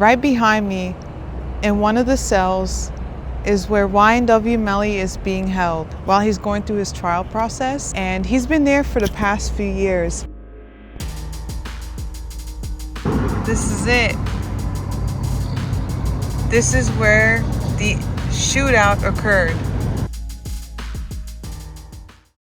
Right behind me, in one of the cells, is where YNW Melly is being held while he's going through his trial process, and he's been there for the past few years. This is it. This is where the shootout occurred.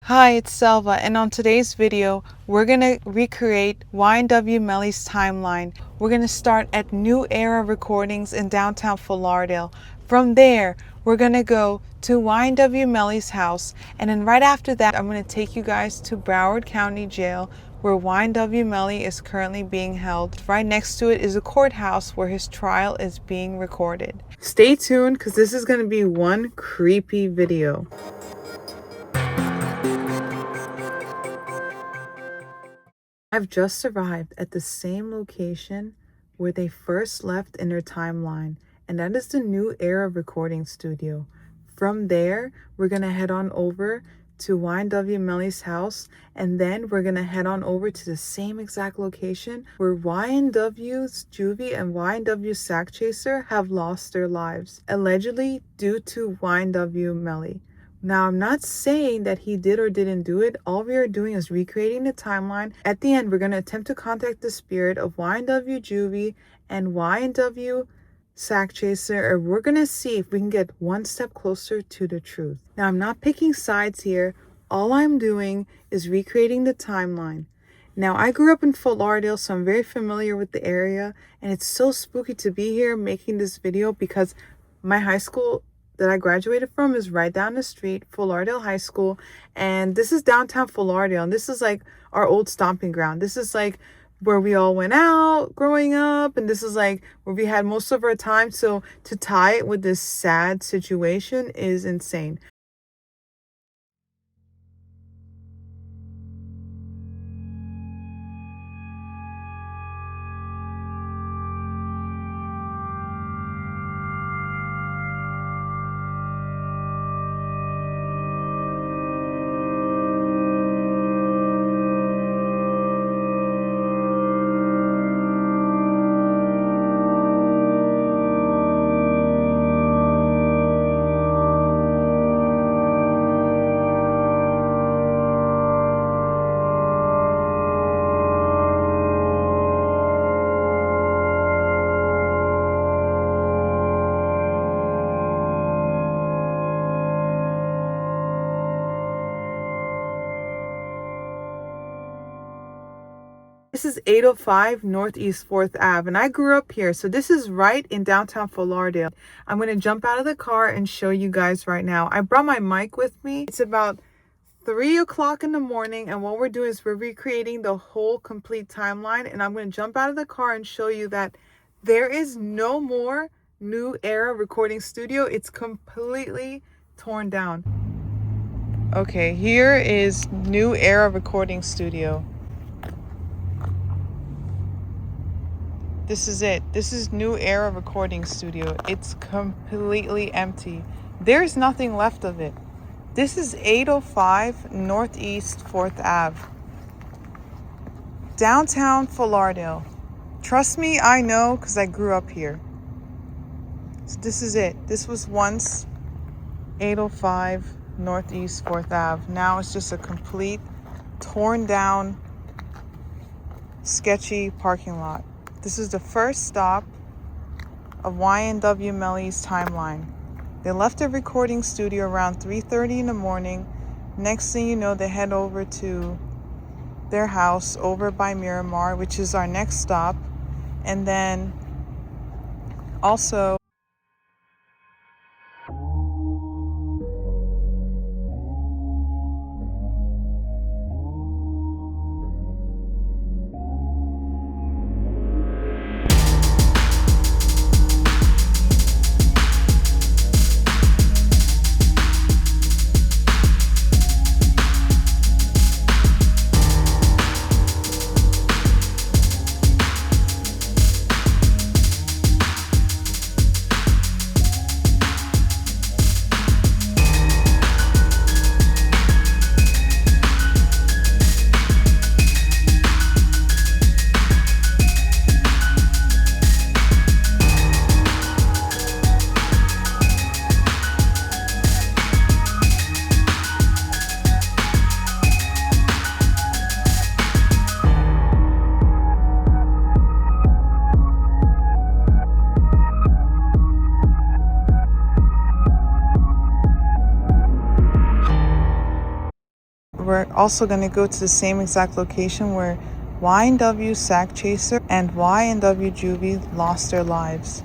Hi, it's Selva, and on today's video, we're gonna recreate YNW Melly's timeline. We're gonna start at New Era Recordings in downtown Fort Lauderdale. From there, we're gonna go to YNW Melly's house, and then right after that, I'm gonna take you guys to Broward County Jail, where YNW Melly is currently being held. Right next to it is a courthouse where his trial is being recorded. Stay tuned, because this is gonna be one creepy video. I've just arrived at the same location where they first left in their timeline, and that is the New Era Recording Studio. From there, we're going to head on over to YNW Melly's house, and then we're going to head on over to the same exact location where YNW's Juvy and YNW Sakchaser have lost their lives, allegedly due to YNW Melly. Now, I'm not saying that he did or didn't do it. All we are doing is recreating the timeline. At the end, we're going to attempt to contact the spirit of YNW Juvy and YNW Sakchaser, and we're going to see if we can get one step closer to the truth. Now, I'm not picking sides here. All I'm doing is recreating the timeline. Now, I grew up in Fort Lauderdale, so I'm very familiar with the area, and it's so spooky to be here making this video because my high school that I graduated from is right down the street, Fort Lauderdale High School, and this is downtown Fort Lauderdale, and this is like our old stomping ground. This is like where we all went out growing up, and this is like where we had most of our time. So to tie it with this sad situation is insane. This is 805 Northeast 4th Ave, and I grew up here, so this is right in downtown Fort Lauderdale. I'm going to jump out of the car and show you guys right now. I brought my mic with me. It's about 3 o'clock in the morning, and what we're doing is we're recreating the whole complete timeline, and I'm going to jump out of the car and show you that there is no more New Era Recording Studio. It's completely torn down. Okay, here is New Era Recording Studio. This is it. This is New Era Recording Studio. It's completely empty. There's nothing left of it. This is 805 Northeast 4th Ave. Downtown Fort Lauderdale. Trust me, I know because I grew up here. So this is it. This was once 805 Northeast 4th Ave. Now it's just a complete torn down, sketchy parking lot. This is the first stop of YNW Melly's timeline. They left the recording studio around 3:30 in the morning. Next thing you know, they head over to their house over by Miramar, which is our next stop. And then also we're also going to go to the same exact location where YNW Sakchaser and YNW Juvy lost their lives.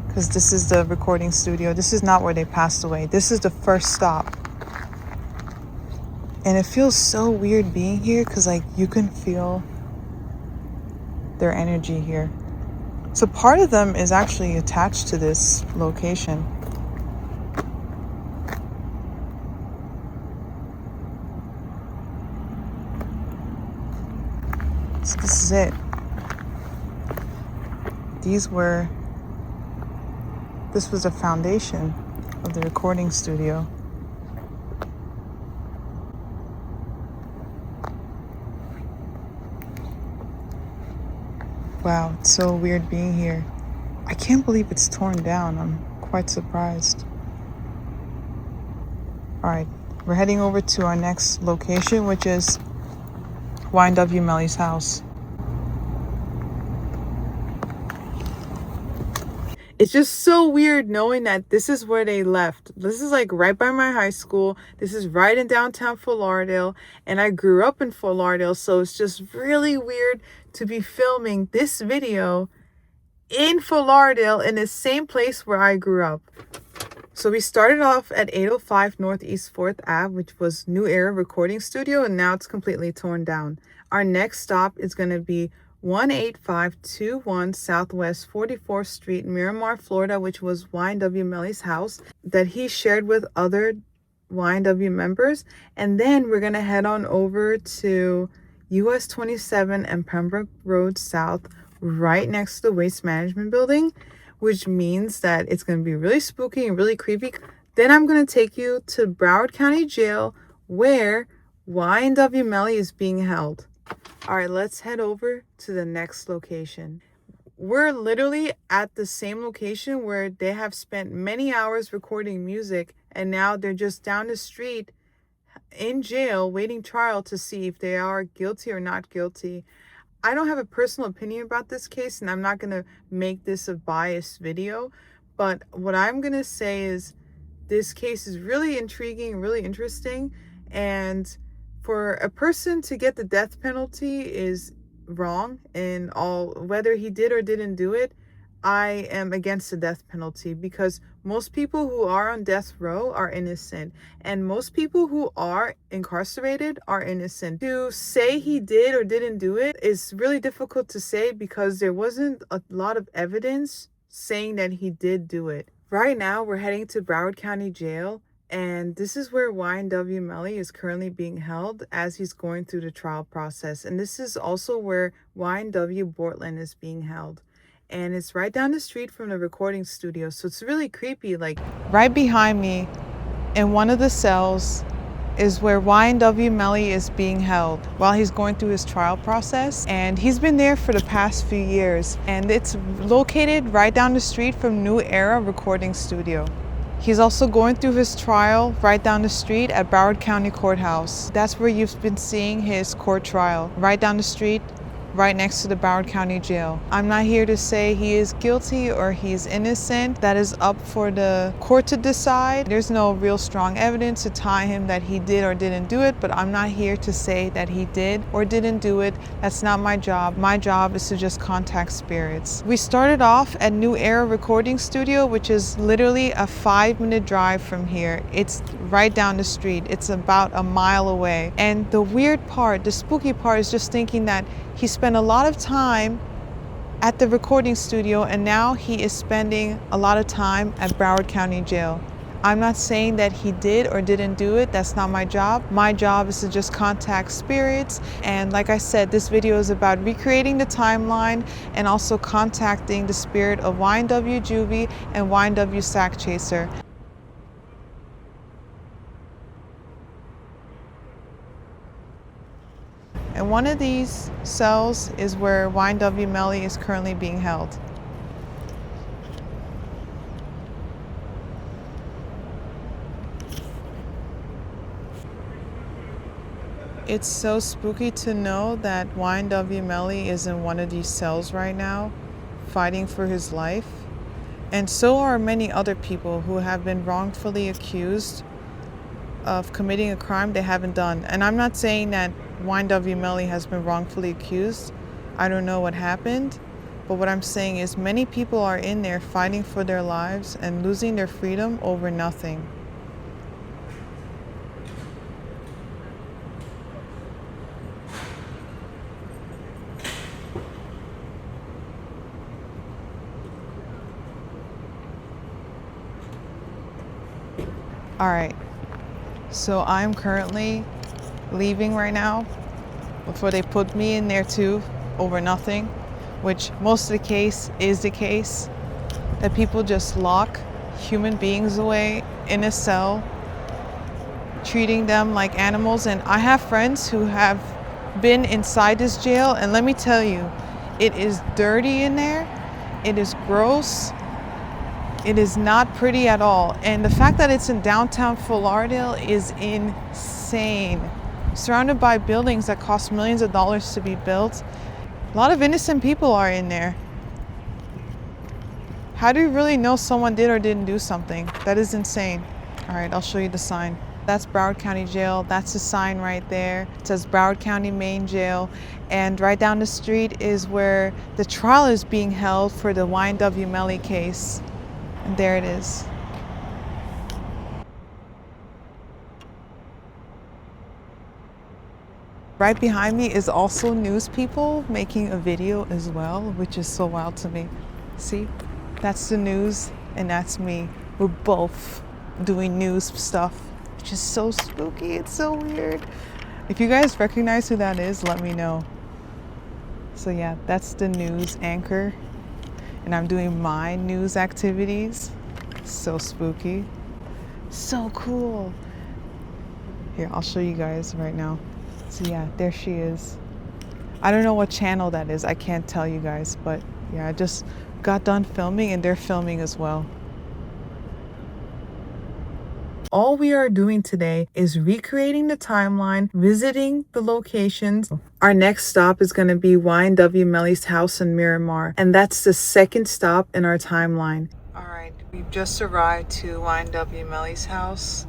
Because this is the recording studio. This is not where they passed away. This is the first stop. And it feels so weird being here because like you can feel their energy here. So part of them is actually attached to this location. So this is it. This was the foundation of the recording studio. Wow, it's so weird being here. I can't believe it's torn down. I'm quite surprised. All right, we're heading over to our next location, which is YNW Melly's house. It's just so weird knowing that this is where they left. This is like right by my high school. This is right in downtown Fort Lauderdale. And I grew up in Fort Lauderdale. So it's just really weird to be filming this video in Fort Lauderdale in the same place where I grew up. So we started off at 805 Northeast 4th Ave, which was New Era Recording Studio. And now it's completely torn down. Our next stop is going to be 18521 Southwest 44th Street, Miramar, Florida, which was YNW Melly's house that he shared with other YNW members. And then we're going to head on over to US 27 and Pembroke Road South, right next to the Waste Management Building, which means that it's going to be really spooky and really creepy. Then I'm going to take you to Broward County Jail, where YNW Melly is being held. All right, let's head over to the next location. We're literally at the same location where they have spent many hours recording music, and now they're just down the street in jail waiting trial to see if they are guilty or not guilty. I don't have a personal opinion about this case, and I'm not going to make this a biased video, but what I'm going to say is this case is really intriguing, really interesting, and for a person to get the death penalty is wrong in all, whether he did or didn't do it. I am against the death penalty because most people who are on death row are innocent, and most people who are incarcerated are innocent. To say he did or didn't do it is really difficult to say because there wasn't a lot of evidence saying that he did do it. Right now, we're heading to Broward County Jail. And this is where YNW Melly is currently being held as he's going through the trial process. And this is also where YNW Portland is being held. And it's right down the street from the recording studio. So it's really creepy. Like right behind me in one of the cells is where YNW Melly is being held while he's going through his trial process. And he's been there for the past few years. And it's located right down the street from New Era Recording Studio. He's also going through his trial right down the street at Broward County Courthouse. That's where you've been seeing his court trial, right down the street, right next to the Broward County Jail. I'm not here to say he is guilty or he's innocent. That is up for the court to decide. There's no real strong evidence to tie him that he did or didn't do it, but I'm not here to say that he did or didn't do it. That's not my job. My job is to just contact spirits. We started off at New Era Recording Studio, which is literally a 5-minute drive from here. It's right down the street. It's about a mile away. And the weird part, the spooky part, is just thinking that he spent a lot of time at the recording studio and now he is spending a lot of time at Broward County Jail. I'm not saying that he did or didn't do it. That's not my job. My job is to just contact spirits. And like I said, this video is about recreating the timeline and also contacting the spirit of YNW Juvy and YNW Sakchaser. And one of these cells is where YNW Melly is currently being held. It's so spooky to know that YNW Melly is in one of these cells right now, fighting for his life. And so are many other people who have been wrongfully accused of committing a crime they haven't done. And I'm not saying that YNW Melly has been wrongfully accused. I don't know what happened. But what I'm saying is many people are in there fighting for their lives and losing their freedom over nothing. All right, so I'm currently leaving right now before they put me in there too over nothing, which most of the case is the case, that people just lock human beings away in a cell, treating them like animals. And I have friends who have been inside this jail, and let me tell you, it is dirty in there, it is gross. It is not pretty at all. And the fact that it's in downtown Fort Lauderdale is insane. Surrounded by buildings that cost millions of dollars to be built. A lot of innocent people are in there. How do you really know someone did or didn't do something? That is insane. All right, I'll show you the sign. That's Broward County Jail. That's the sign right there. It says Broward County Main Jail. And right down the street is where the trial is being held for the YNW Melly case. And there it is. Right behind me is also news people making a video as well, which is so wild to me. See, that's the news and that's me. We're both doing news stuff, which is so spooky. It's so weird. If you guys recognize who that is, let me know. So yeah, that's the news anchor. And I'm doing my news activities. So spooky. So cool. Here, I'll show you guys right now. So yeah, there she is. I don't know what channel that is. I can't tell you guys, but yeah, I just got done filming and they're filming as well. All we are doing today is recreating the timeline, visiting the locations. Our next stop is going to be YNW Melly's house in Miramar, and that's the second stop in our timeline. All right, we've just arrived to YNW Melly's house.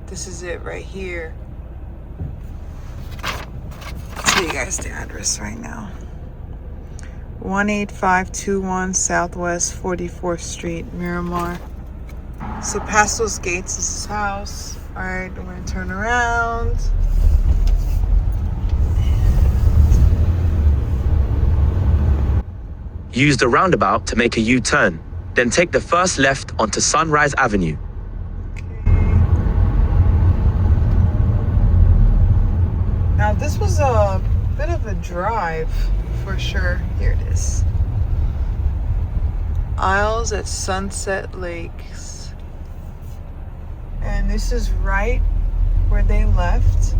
This is it right here. I'll tell you guys the address right now. 18521 Southwest 44th Street, Miramar. So past those gates is his house. All right, we're gonna turn around. Use the roundabout to make a U-turn. Then take the first left onto Sunrise Avenue. Okay. Now this was a bit of a drive for sure. Here it is. Isles at Sunset Lakes. And this is right where they left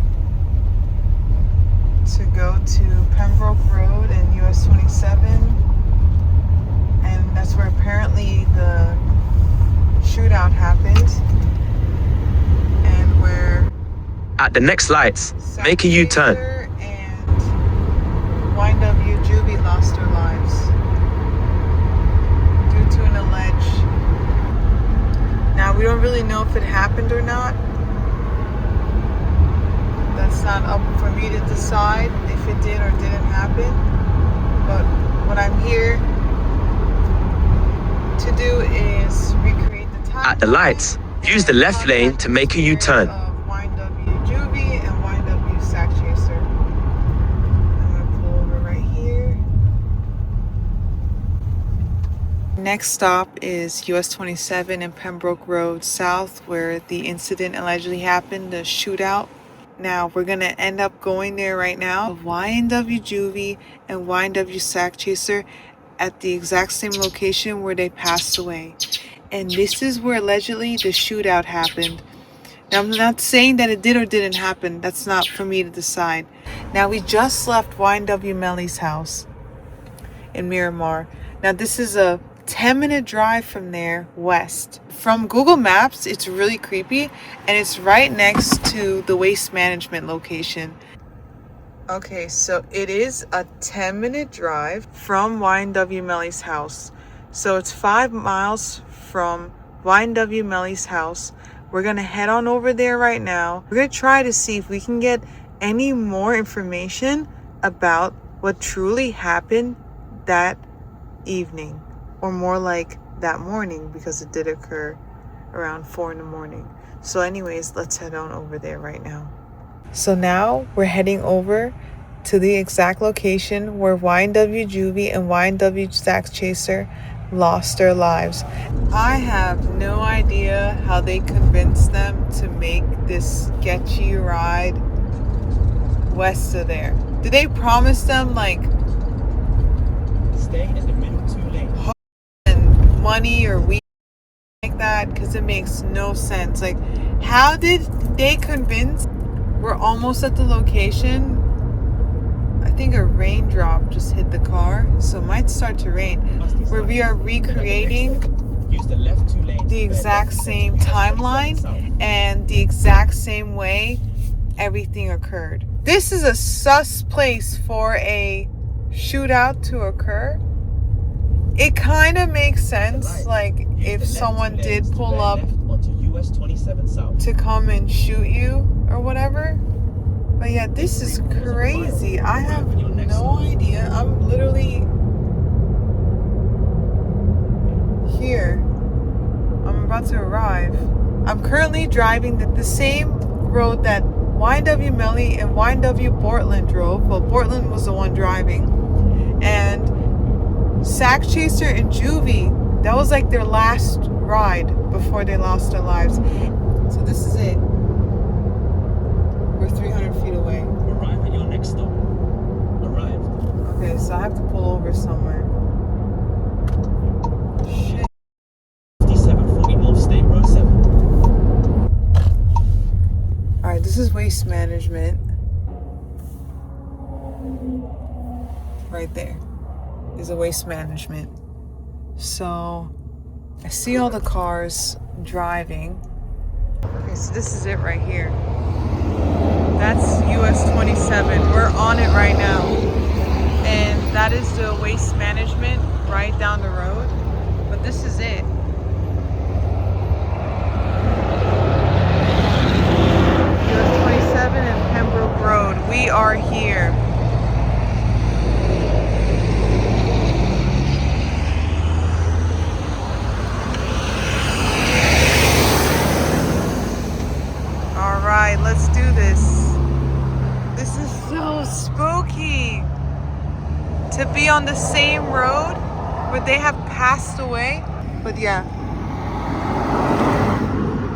to go to Pembroke Road and US 27. And that's where apparently the shootout happened. And where at the next lights, make a U-turn. And YNW Juvy lost their lives due to an alleged. Now, we don't really know if it happened or not. That's not up for me to decide if it did or didn't happen. But what I'm here to do is recreate the time. At the lights, use the left lane to make a U-turn. YNW Juvy and YNW Sakchaser. I'm gonna pull over right here. Next stop is US 27 and Pembroke Road South, where the incident allegedly happened, the shootout. Now we're gonna end up going there right now. YNW Juvy and YNW Sakchaser at the exact same location where they passed away. And this is where allegedly the shootout happened. Now, I'm not saying that it did or didn't happen. That's not for me to decide. Now, we just left YNW Melly's house in Miramar. Now, this is a 10-minute drive from there west. From Google Maps, it's really creepy, and it's right next to the waste management location. Okay, so it is a 10-minute drive from YNW Melly's house. So it's 5 miles from YNW Melly's house, We're gonna head on over there right now. We're gonna try to see if we can get any more information about what truly happened that evening, or more like that morning, because it did occur around 4 in the morning. So anyways, let's head on over there right now. So now we're heading over to the exact location where YNW Juvy and YNW Sakchaser lost their lives. I have no idea how they convinced them to make this sketchy ride west of there. Did they promise them like Stay in the middle 2 lanes. And money or weed like that? Because it makes no sense. Like, how did they convince? We're almost at the location. I think a raindrop just hit the car, so it might start to rain. Where we are recreating the exact same timeline and the exact same way everything occurred. This is a sus place for a shootout to occur. It kind of makes sense, like if someone did pull up to come and shoot you or whatever. But yeah, this is crazy. I have no idea. I'm literally here. I'm about to arrive. I'm currently driving the same road that YNW Melly and YNW Portland drove. Well, Portland was the one driving. And Sakchaser and Juvy, that was like their last ride before they lost their lives. So this is it. We're 300 feet away. Arrive at your next stop. Arrived. Okay, so I have to pull over somewhere. Shit. 5740 North State Road 7. Alright, this is waste management. Right there is a waste management. So I see all the cars driving. Okay, so this is it right here. That's US 27. We're on it right now. And that is the waste management right down the road. But this is it. US 27 and Pembroke Road. We are here. Alright, let's do this. This is so spooky. To be on the same road where they have passed away. But yeah,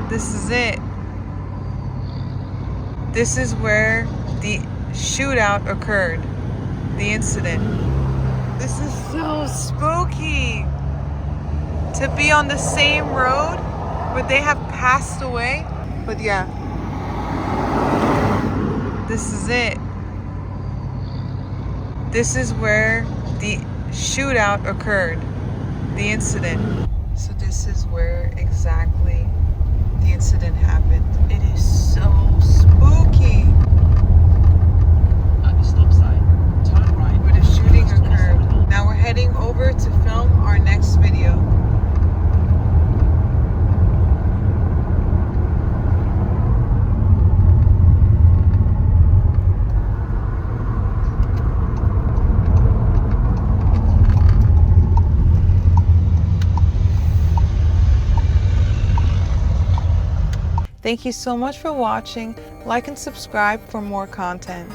this is it. This is where the shootout occurred. The incident. This is so spooky. To be on the same road where they have passed away. But yeah, this is it. This is where the shootout occurred. The incident. So this is where exactly the incident happened. It is so spooky. At the stop sign, turn right. Where the shooting occurred. Now we're heading over to film our next video. Thank you so much for watching. Like and subscribe for more content.